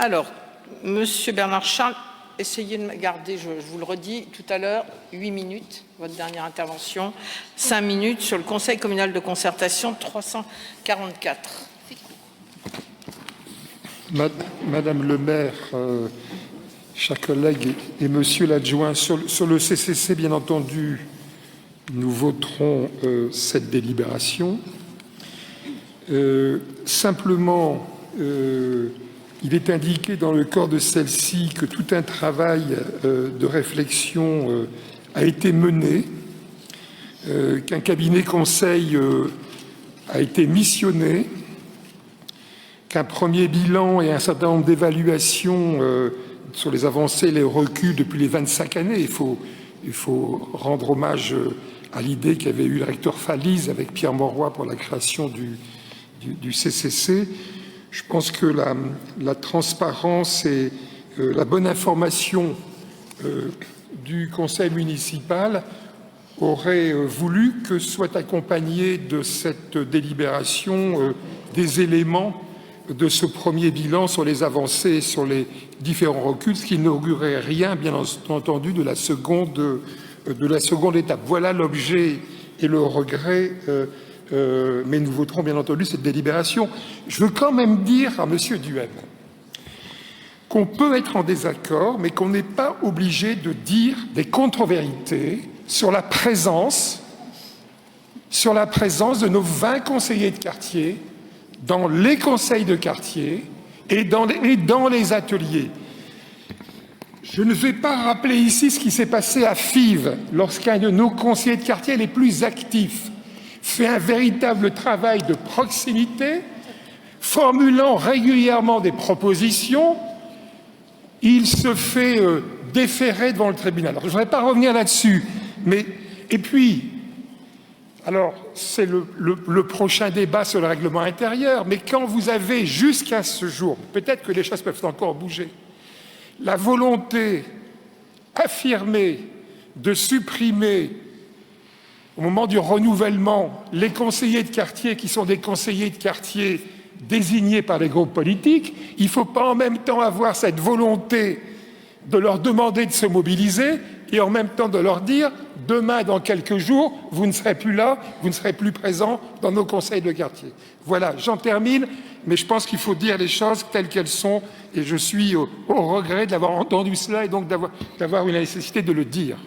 Alors, Monsieur Bernard Charles, essayez de me garder, je vous le redis tout à l'heure, 8 minutes, votre dernière intervention, 5 minutes sur le Conseil communal de concertation 344. Madame le maire, chers collègues et monsieur l'adjoint, sur le CCC, bien entendu, nous voterons cette délibération. Simplement, il est indiqué dans le corps de celle-ci que tout un travail de réflexion a été mené, qu'un cabinet conseil a été missionné, qu'un premier bilan et un certain nombre d'évaluations sur les avancées et les reculs depuis les 25 années. Il faut rendre hommage à l'idée qu'avait eu le recteur Falise avec Pierre Mauroy pour la création du CCC. Je pense que la transparence et la bonne information du conseil municipal auraient voulu que soient accompagnés de cette délibération des éléments de ce premier bilan sur les avancées et sur les différents reculs, ce qui n'augurait rien, bien entendu, de la seconde étape. Voilà l'objet et le regret, mais nous voterons bien entendu cette délibération. Je veux quand même dire à Monsieur Duhem qu'on peut être en désaccord, mais qu'on n'est pas obligé de dire des contre-vérités sur la présence de nos 20 conseillers de quartier dans les conseils de quartier et dans les ateliers. Je ne vais pas rappeler ici ce qui s'est passé à Fives lorsqu'un de nos conseillers de quartier les plus actifs fait un véritable travail de proximité, formulant régulièrement des propositions. Il se fait déférer devant le tribunal. Alors, je ne voudrais pas revenir là-dessus, mais et puis, alors c'est le prochain débat sur le règlement intérieur, mais quand vous avez jusqu'à ce jour, peut-être que les choses peuvent encore bouger, la volonté affirmée de supprimer au moment du renouvellement les conseillers de quartier qui sont des conseillers de quartier désignés par les groupes politiques, il ne faut pas en même temps avoir cette volonté de leur demander de se mobiliser et en même temps de leur dire « demain, dans quelques jours, vous ne serez plus là, vous ne serez plus présents dans nos conseils de quartier ». Voilà, j'en termine, mais je pense qu'il faut dire les choses telles qu'elles sont et je suis au regret d'avoir entendu cela et donc d'avoir eu la nécessité de le dire.